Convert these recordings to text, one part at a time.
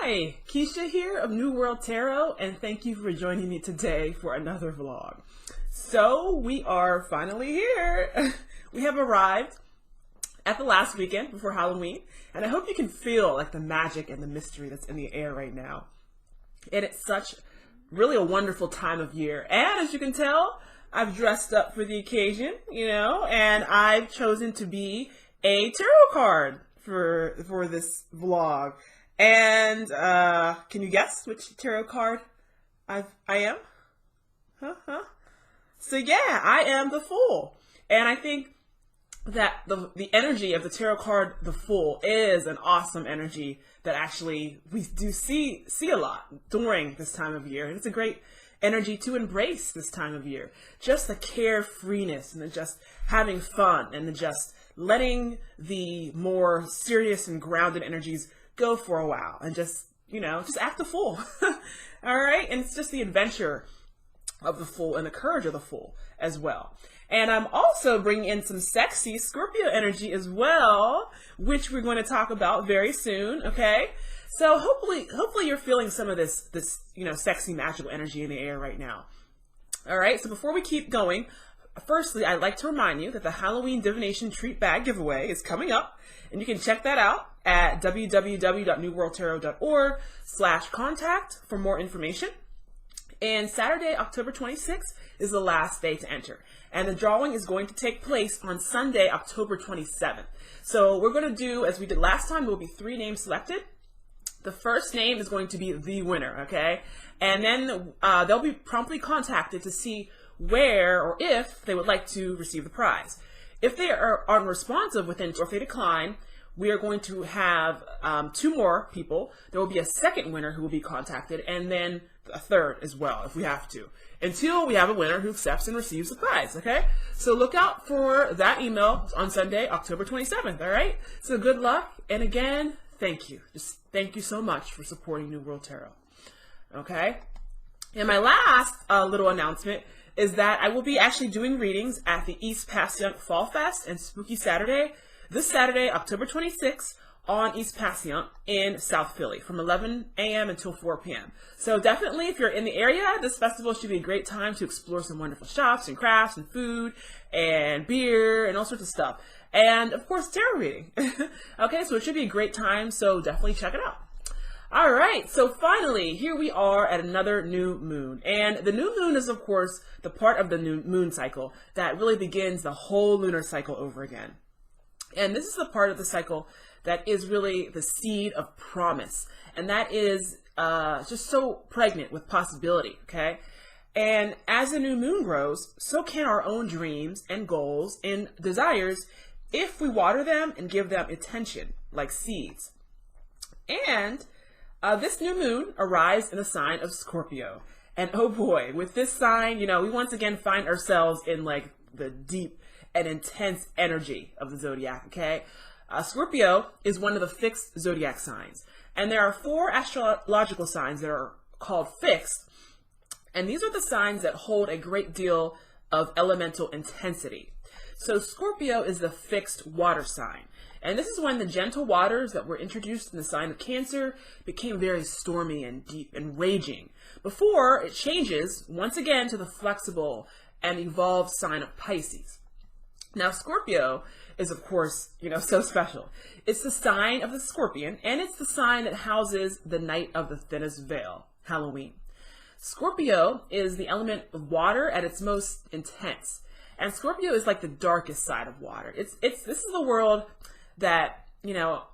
Hi, Keisha here of New World Tarot, and thank you for joining me today for another vlog. So we are finally here. We have arrived at the last weekend before Halloween, and I hope you can feel like the magic and the mystery that's in the air right now. And it's such really a wonderful time of year. And as you can tell, I've dressed up for the occasion, and I've chosen to be a tarot card for this vlog. And can you guess which tarot card I am? So yeah, I am the Fool. And I think that the energy of the tarot card, the Fool, is an awesome energy that actually we do see a lot during this time of year. And it's a great energy to embrace this time of year. Just the carefreeness and the just having fun and the just letting the more serious and grounded energies go for a while and just act the fool. All right. And it's just the adventure of the Fool and the courage of the Fool as well. And I'm also bringing in some sexy Scorpio energy as well, which we're going to talk about very soon. Okay. So hopefully you're feeling some of this sexy magical energy in the air right now. All right. So before we keep going, firstly, I'd like to remind you that the Halloween Divination Treat Bag giveaway is coming up, and you can check that out at www.newworldtarot.org/contact for more information. And Saturday, October 26th is the last day to enter. And the drawing is going to take place on Sunday, October 27th. So we're going to do, as we did last time, there will be 3 names selected. The first name is going to be the winner, okay? And then they'll be promptly contacted to see where or if they would like to receive the prize. If they are unresponsive or if they decline, we are going to have 2 more people. There will be a second winner who will be contacted, and then a third as well, if we have to, until we have a winner who accepts and receives the prize, okay? So look out for that email on Sunday, October 27th, all right? So good luck, and again, thank you. Just thank you so much for supporting New World Tarot, okay? And my last little announcement is that I will be actually doing readings at the East Passyunk Fall Fest and Spooky Saturday, this Saturday, October 26th, on East Passyunk in South Philly from 11 a.m. until 4 p.m. So definitely, if you're in the area, this festival should be a great time to explore some wonderful shops and crafts and food and beer and all sorts of stuff. And of course, tarot reading. Okay, so it should be a great time, so definitely check it out. All right, so finally, here we are at another new moon. And the new moon is, of course, the part of the new moon cycle that really begins the whole lunar cycle over again. And this is the part of the cycle that is really the seed of promise. And that is just so pregnant with possibility, okay? And as the new moon grows, so can our own dreams and goals and desires if we water them and give them attention like seeds. And this new moon arrives in the sign of Scorpio. And oh boy, with this sign, we once again find ourselves in like the deep and intense energy of the zodiac, okay? Scorpio is one of the fixed zodiac signs. And there are 4 astrological signs that are called fixed. And these are the signs that hold a great deal of elemental intensity. So Scorpio is the fixed water sign. And this is when the gentle waters that were introduced in the sign of Cancer became very stormy and deep and raging, before it changes once again to the flexible and evolved sign of Pisces. Now, Scorpio is, of course, so special. It's the sign of the scorpion, and it's the sign that houses the night of the thinnest veil, Halloween. Scorpio is the element of water at its most intense. And Scorpio is like the darkest side of water. This is the world that,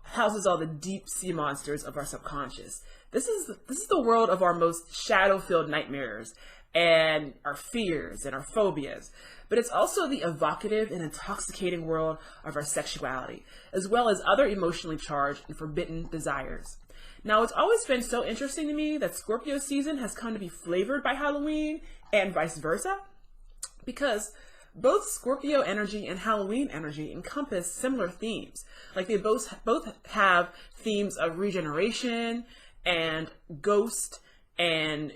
houses all the deep sea monsters of our subconscious. This is the world of our most shadow-filled nightmares and our fears and our phobias. But it's also the evocative and intoxicating world of our sexuality, as well as other emotionally charged and forbidden desires. Now, it's always been so interesting to me that Scorpio season has come to be flavored by Halloween and vice versa, because both Scorpio energy and Halloween energy encompass similar themes. Like they both have themes of regeneration and ghost and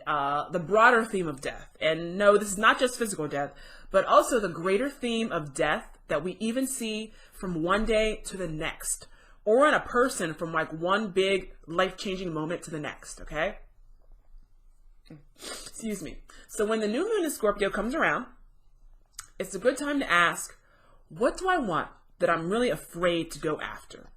the broader theme of death. And no, this is not just physical death, but also the greater theme of death that we even see from one day to the next, or on a person from like one big life-changing moment to the next, okay? Excuse me. So when the new moon in Scorpio comes around, it's a good time to ask, what do I want that I'm really afraid to go after?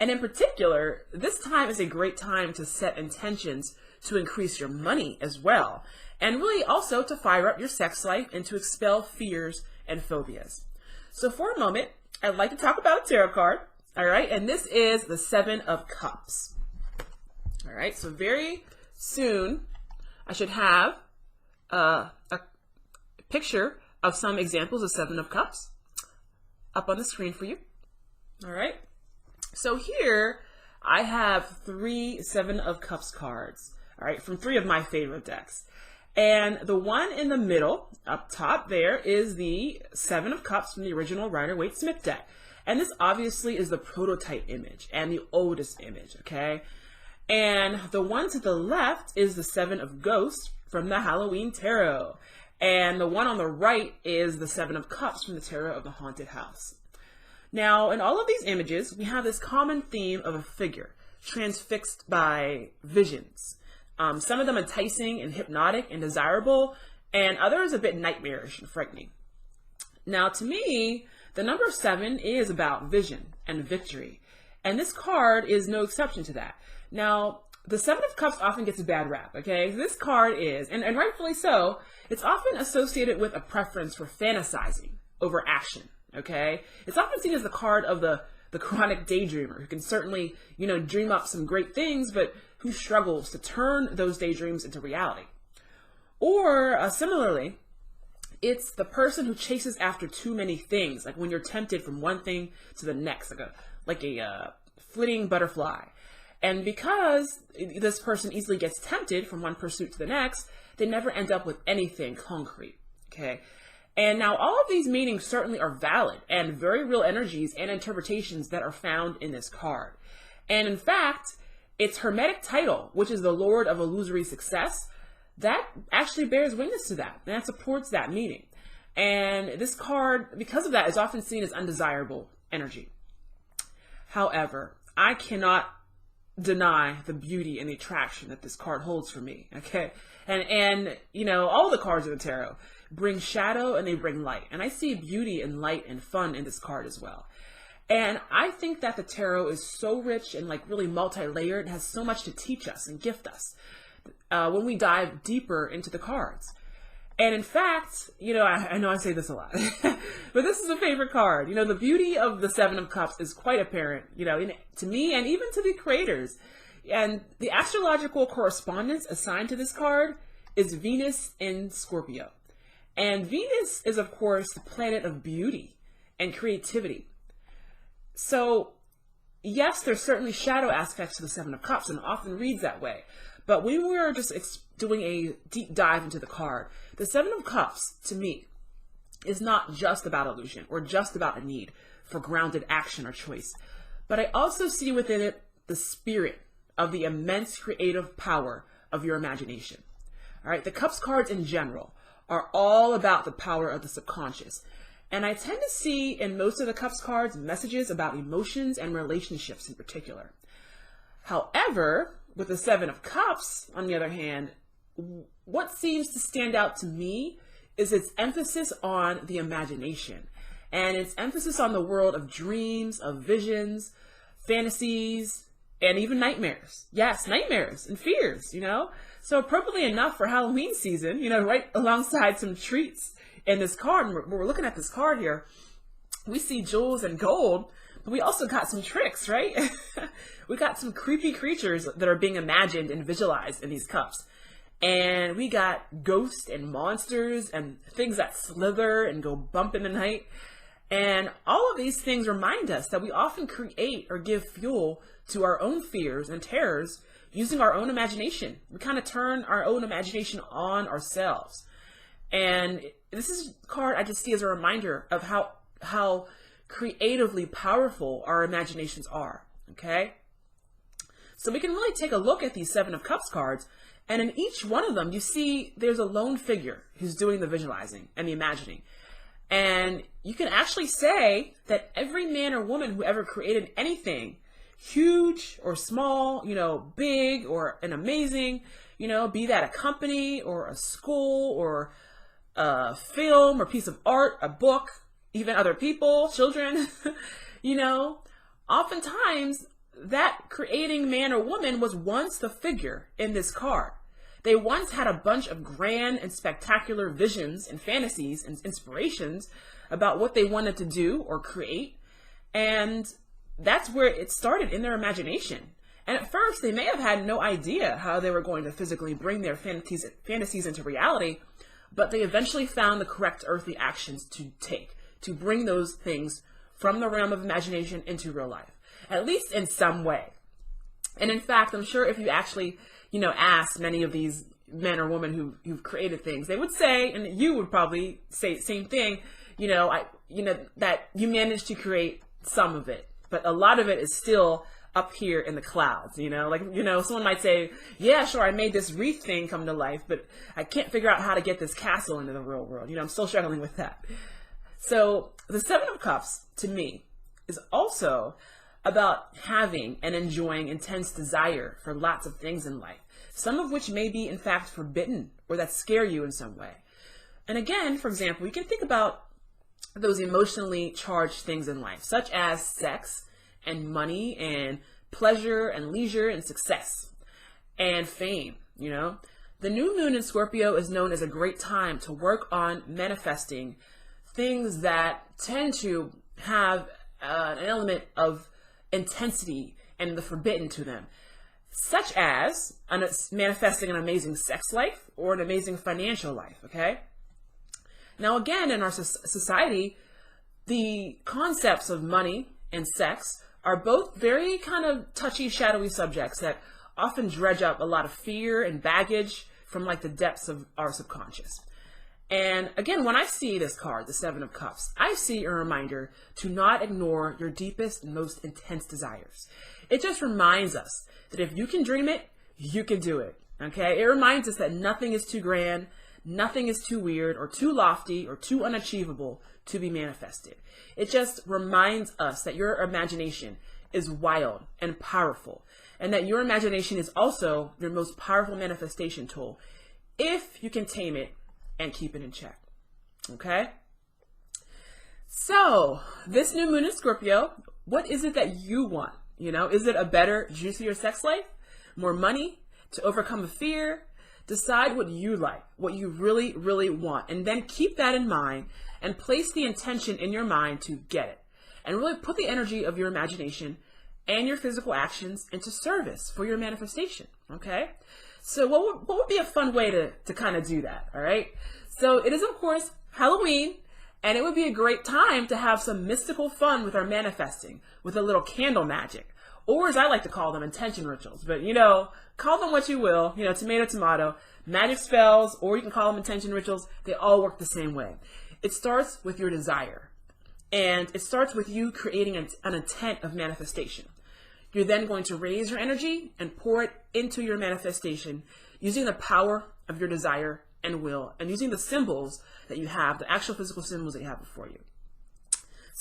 And in particular, this time is a great time to set intentions to increase your money as well, and really also to fire up your sex life and to expel fears and phobias. So for a moment, I'd like to talk about a tarot card, all right? And this is the Seven of Cups. All right, so very soon, I should have a picture of some examples of Seven of Cups up on the screen for you. All right. So here I have 3 Seven of Cups cards, all right, from 3 of my favorite decks. And the one in the middle, up top there, is the Seven of Cups from the original Rider-Waite-Smith deck. And this obviously is the prototype image and the oldest image, okay? And the one to the left is the Seven of Ghosts from the Halloween Tarot. And the one on the right is the Seven of Cups from the Tarot of the Haunted House. Now, in all of these images, we have this common theme of a figure transfixed by visions. Some of them enticing and hypnotic and desirable, and others a bit nightmarish and frightening. Now, to me, the number 7 is about vision and victory. And this card is no exception to that. Now, the Seven of Cups often gets a bad rap, okay? This card is, and rightfully so, it's often associated with a preference for fantasizing over action, okay? It's often seen as the card of the chronic daydreamer who can certainly, dream up some great things, but who struggles to turn those daydreams into reality. Or similarly, it's the person who chases after too many things, like when you're tempted from one thing to the next, like a flitting butterfly. And because this person easily gets tempted from one pursuit to the next, they never end up with anything concrete, okay? And now all of these meanings certainly are valid and very real energies and interpretations that are found in this card. And in fact, its hermetic title, which is the Lord of Illusory Success, that actually bears witness to that, and that supports that meaning. And this card, because of that, is often seen as undesirable energy. However, I cannot deny the beauty and the attraction that this card holds for me, okay? And all the cards in the tarot bring shadow and they bring light. And I see beauty and light and fun in this card as well. And I think that the tarot is so rich and really multi-layered, and has so much to teach us and gift us when we dive deeper into the cards. And in fact, I know I say this a lot, but this is a favorite card. The beauty of the Seven of Cups is quite apparent, to me and even to the creators. And the astrological correspondence assigned to this card is Venus in Scorpio. And Venus is, of course, the planet of beauty and creativity. So, yes, there's certainly shadow aspects to the Seven of Cups, and it often reads that way. But when we were just doing a deep dive into the card, the Seven of Cups, to me, is not just about illusion or just about a need for grounded action or choice. But I also see within it the spirit of the immense creative power of your imagination. All right, the Cups cards in general are all about the power of the subconscious. And I tend to see in most of the Cups cards messages about emotions and relationships in particular. However, with the Seven of Cups, on the other hand, what seems to stand out to me is its emphasis on the imagination and its emphasis on the world of dreams, of visions, fantasies, and even nightmares. Yes, nightmares and fears, So appropriately enough for Halloween season, right alongside some treats in this card, and we're looking at this card here, we see jewels and gold, but we also got some tricks, right? We got some creepy creatures that are being imagined and visualized in these cups. And we got ghosts and monsters and things that slither and go bump in the night. And all of these things remind us that we often create or give fuel to our own fears and terrors using our own imagination. We kind of turn our own imagination on ourselves. And this is a card I just see as a reminder of how creatively powerful our imaginations are, okay? So we can really take a look at these Seven of Cups cards, and in each one of them, you see there's a lone figure who's doing the visualizing and the imagining. And you can actually say that every man or woman who ever created anything huge or small, you know, big or an amazing, you know, be that a company or a school or a film or piece of art, a book, even other people, children, you know, oftentimes that creating man or woman was once the figure in this card. They once had a bunch of grand and spectacular visions and fantasies and inspirations about what they wanted to do or create. And that's where it started, in their imagination. And at first, they may have had no idea how they were going to physically bring their fantasies into reality, but they eventually found the correct earthly actions to take to bring those things from the realm of imagination into real life, at least in some way. And in fact, I'm sure if you actually, you know, asked many of these men or women who've created things, they would say, and you would probably say the same thing, that you managed to create some of it, but a lot of it is still up here in the clouds, someone might say, yeah, sure, I made this wreath thing come to life, but I can't figure out how to get this castle into the real world. I'm still struggling with that. So the Seven of Cups, to me, is also about having and enjoying intense desire for lots of things in life, some of which may be in fact forbidden or that scare you in some way. And again, for example, you can think about those emotionally charged things in life, such as sex and money and pleasure and leisure and success and fame. The new moon in Scorpio is known as a great time to work on manifesting things that tend to have an element of intensity and the forbidden to them, such as manifesting an amazing sex life or an amazing financial life, okay? Now, again, in our society, the concepts of money and sex are both very kind of touchy, shadowy subjects that often dredge up a lot of fear and baggage from like the depths of our subconscious. And again, when I see this card, the Seven of Cups, I see a reminder to not ignore your deepest and most intense desires. It just reminds us that if you can dream it, you can do it, okay? It reminds us that nothing is too grand, nothing is too weird or too lofty or too unachievable to be manifested. It just reminds us that your imagination is wild and powerful, and that your imagination is also your most powerful manifestation tool if you can tame it and keep it in check. Okay? So, this new moon in Scorpio, what is it that you want? Is it a better, juicier sex life? More money? To overcome a fear? Decide what you like, what you really, really want, and then keep that in mind and place the intention in your mind to get it. And really put the energy of your imagination and your physical actions into service for your manifestation, okay? So what would be a fun way to kind of do that, all right? So it is, of course, Halloween, and it would be a great time to have some mystical fun with our manifesting, with a little candle magic, or as I like to call them, intention rituals. But, call them what you will, tomato, tomato, magic spells, or you can call them intention rituals. They all work the same way. It starts with your desire, and it starts with you creating an intent of manifestation. You're then going to raise your energy and pour it into your manifestation using the power of your desire and will, and using the symbols that you have, the actual physical symbols that you have before you.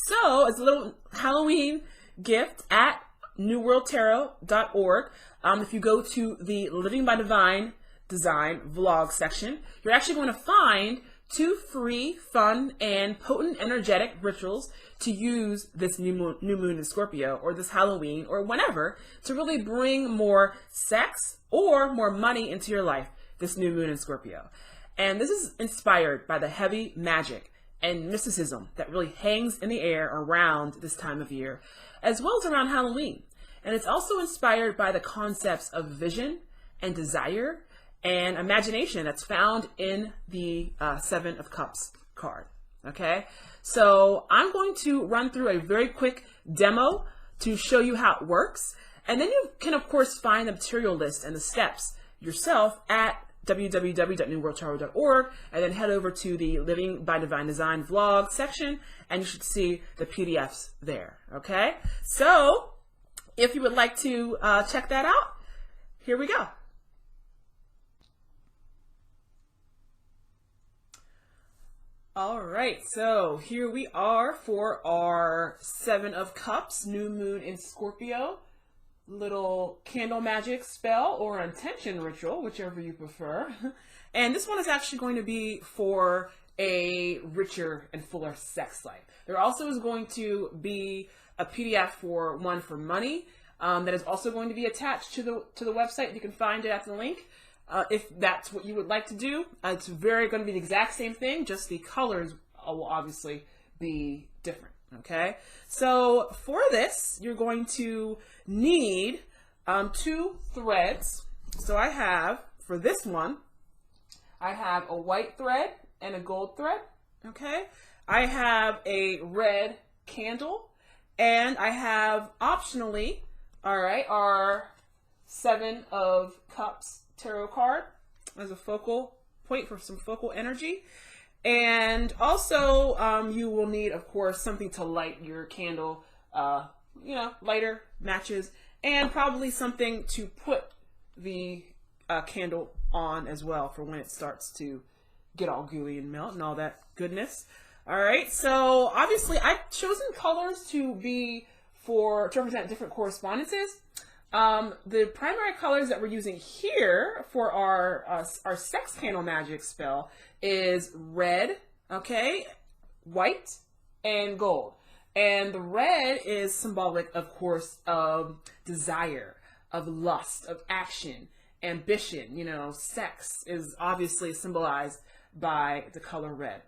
So, as a little Halloween gift at newworldtarot.org, if you go to the Living by Divine Design vlog section, you're actually going to find 2 free, fun, and potent energetic rituals to use this new moon in Scorpio, or this Halloween, or whenever, to really bring more sex or more money into your life this new moon in Scorpio. And this is inspired by the heavy magic and mysticism that really hangs in the air around this time of year, as well as around Halloween. And it's also inspired by the concepts of vision and desire and imagination that's found in the Seven of Cups card, okay? So I'm going to run through a very quick demo to show you how it works. And then you can, of course, find the material list and the steps yourself at www.newworldtarot.org, and then head over to the Living by Divine Design vlog section, and you should see the PDFs there, okay? So if you would like to check that out, here we go. All right, so here we are for our Seven of Cups, new moon in Scorpio little candle magic spell or intention ritual, whichever you prefer. And this one is actually going to be for a richer and fuller sex life. There also is going to be a PDF for one for money that is also going to be attached to the website. You can find it at the link if that's what you would like to do. It's going to be the exact same thing, just the colors will obviously be different. Okay, so for this, you're going to need 2 threads. So I have, for this one, I have a white thread and a gold thread. Okay, I have a red candle, and I have optionally, all right, our 7 of Cups tarot card as a focal point for some focal energy. And also, you will need, of course, something to light your candle, lighter, matches, and probably something to put the candle on as well for when it starts to get all gooey and melt and all that goodness. All right, so obviously I've chosen colors to represent different correspondences. The primary colors that we're using here for our sex candle magic spell is red, okay, white, and gold. And the red is symbolic, of course, of desire, of lust, of action, ambition. You know, sex is obviously symbolized by the color red.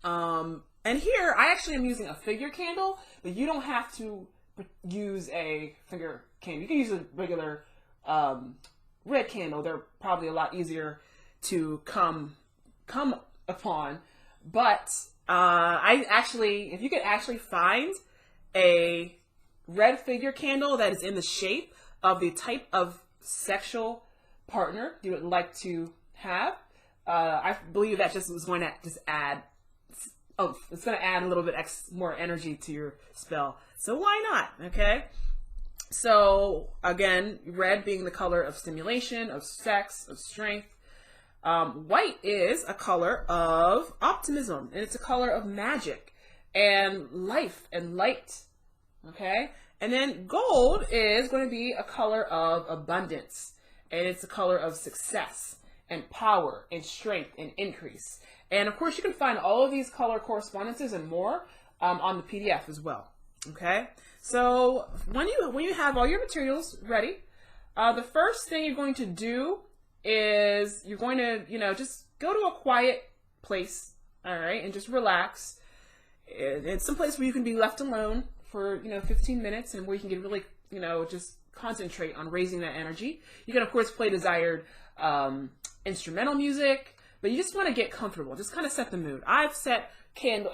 And here, I actually am using a figure candle, but you don't have to use a figure candle. You can use a regular red candle. They're probably a lot easier to come upon. But if you could actually find a red figure candle that is in the shape of the type of sexual partner you would like to have, I believe that just was going to add. Oh, it's going to add a little bit more energy to your spell. So why not? Okay. So again, red being the color of stimulation, of sex, of strength. White is a color of optimism, and it's a color of magic and life and light. Okay. And then gold is going to be a color of abundance, and it's a color of success and power and strength and increase. And of course, you can find all of these color correspondences and more on the PDF as well. Okay, so when you have all your materials ready, the first thing you're going to do is you're going to just go to a quiet place, all right, and just relax. It's some place where you can be left alone for 15 minutes, and where you can get really just concentrate on raising that energy. You can of course play desired instrumental music. But you just want to get comfortable. Just kind of set the mood. I've set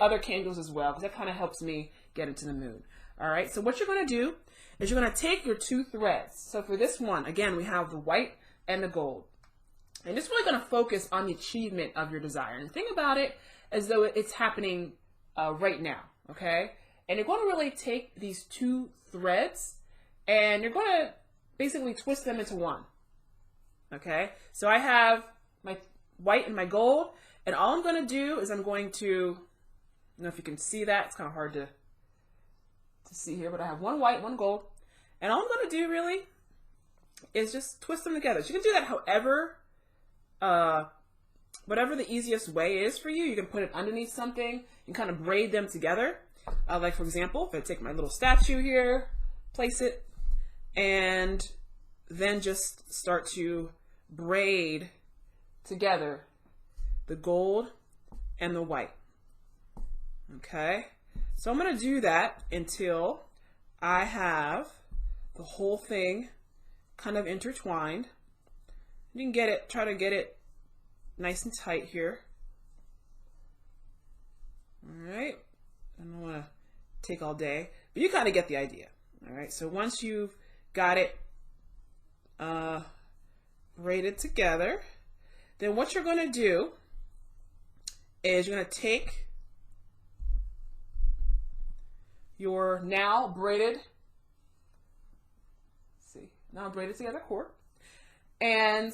other candles as well, because that kind of helps me get into the mood. All right. So what you're going to do is you're going to take your 2 threads. So for this one, again, we have the white and the gold. And just really going to focus on the achievement of your desire. And think about it as though it's happening right now. Okay. And you're going to really take these 2 threads and you're going to basically twist them into one. Okay. So I have my white and my gold, and all I'm going to do is I'm going to, I don't know if you can see that, it's kind of hard to see here, but I have one white, one gold, and all I'm going to do really is just twist them together. So you can do that however, whatever the easiest way is for you. You can put it underneath something and kind of braid them together. Like for example, if I take my little statue here, place it, and then just start to braid together the gold and the white. Okay, so I'm going to do that until I have the whole thing kind of intertwined. You can try to get it nice and tight here. All right, I don't want to take all day, but you kind of get the idea. All right, so once you've got it braided together, then what you're going to do is you're going to take your now braided together cord, and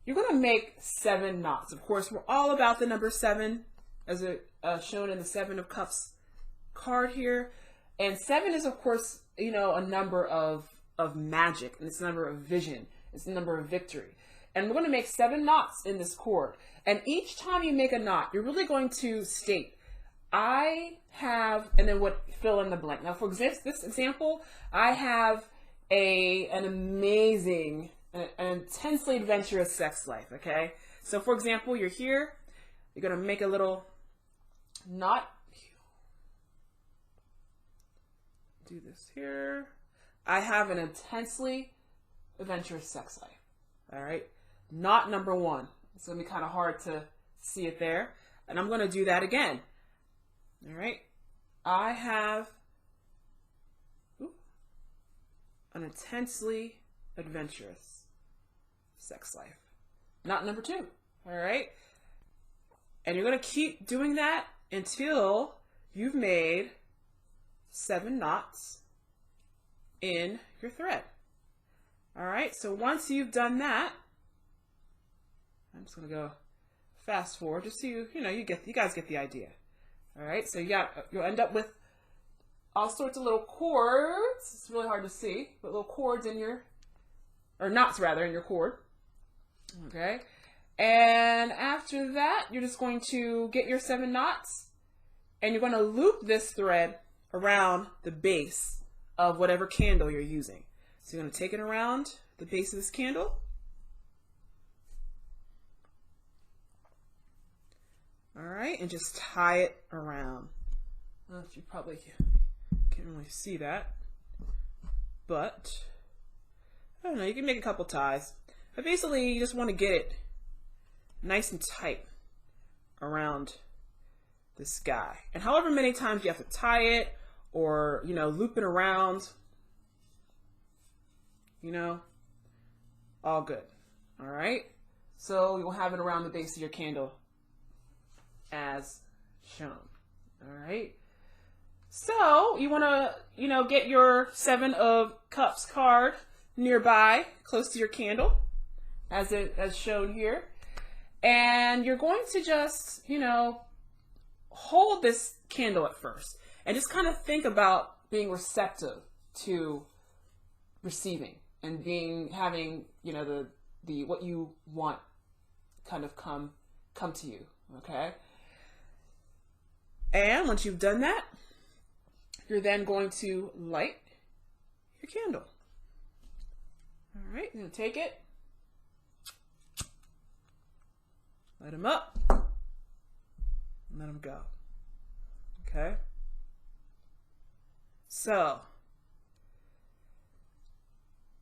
you're going to make 7 knots. Of course, we're all about the number 7, as shown in the 7 of Cups card here. And 7 is, of course, a number of of magic, and it's the number of vision. It's the number of victory. And we're going to make 7 knots in this cord. And each time you make a knot, you're really going to state, I have, and then what, fill in the blank. Now, for this example, I have an amazing, an intensely adventurous sex life, okay? So, for example, you're here. You're going to make a little knot. Do this here. I have an intensely adventurous sex life. All right. Knot number 1. It's going to be kind of hard to see it there. And I'm going to do that again. All right. I have an intensely adventurous sex life. Knot number 2. All right. And you're going to keep doing that until you've made 7 knots in your thread. All right, so once you've done that, I'm just gonna go fast forward just so you guys get the idea. All right, so you'll end up with all sorts of little cords. It's really hard to see, but little cords in your, or knots rather, in your cord. Okay, and after that, you're just going to get your 7 knots, and you're going to loop this thread around the base of whatever candle you're using. So you're going to take it around the base of this candle. All right, and just tie it around. I don't know if you probably can't really see that, but I don't know, you can make a couple ties. But basically, you just want to get it nice and tight around this guy. And however many times you have to tie it or, loop it around, all good. All right. So you'll have it around the base of your candle as shown. All right. So you want to, get your 7 of Cups card nearby, close to your candle, as shown here. And you're going to just, hold this candle at first and just kind of think about being receptive to receiving and having, the what you want kind of come to you. Okay. And once you've done that, you're then going to light your candle. All right, you're going to take it, light them up, and let them go. Okay. So,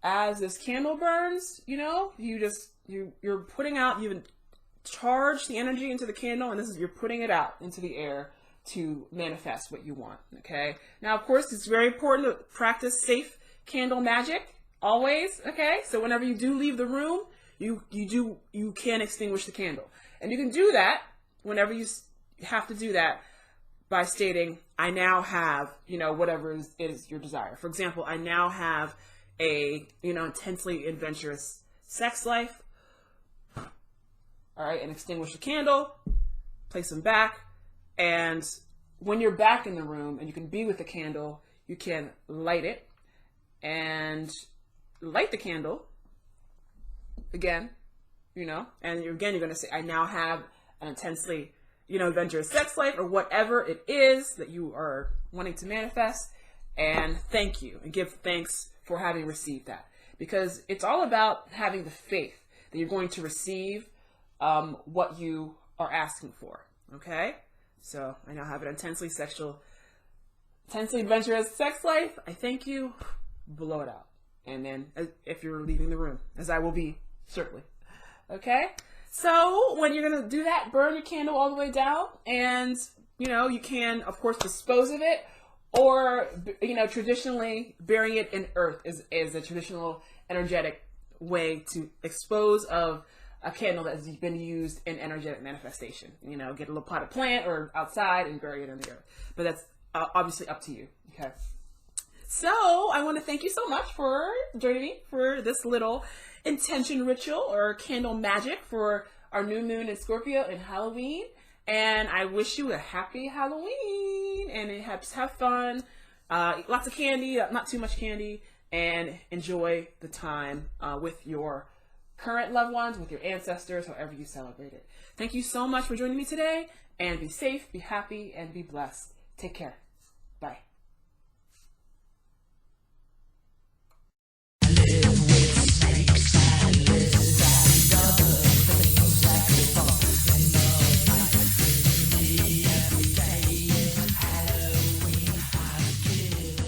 as this candle burns, you're putting out, you've charged the energy into the candle, and you're putting it out into the air to manifest what you want. Okay. Now, of course, it's very important to practice safe candle magic always. Okay. So whenever you do leave the room, you can extinguish the candle, and you can do that whenever you have to do that by stating, I now have, whatever is your desire. For example, I now have a, intensely adventurous sex life. All right. And extinguish the candle, place them back. And when you're back in the room and you can be with the candle, you can light it and light the candle again, and you're going to say, I now have an intensely, adventurous sex life, or whatever it is that you are wanting to manifest, and thank you, and give thanks for having received that, because it's all about having the faith that you're going to receive what you are asking for. Okay. So I now have an intensely adventurous sex life. I thank you. Blow it out. And then if you're leaving the room, as I will be shortly. Okay. So when you're going to do that, burn your candle all the way down, and, you can, of course, dispose of it, or, traditionally burying it in earth is a traditional energetic way to expose of a candle that has been used in energetic manifestation. Get a little potted plant or outside and bury it in the earth. But that's obviously up to you. Okay. So I want to thank you so much for joining me for this little intention ritual or candle magic for our new moon in Scorpio and Halloween. And I wish you a happy Halloween, and have fun. Eat lots of candy, not too much candy, and enjoy the time with your current loved ones, with your ancestors, however you celebrate it. Thank you so much for joining me today, and be safe, be happy, and be blessed. Take care. Bye.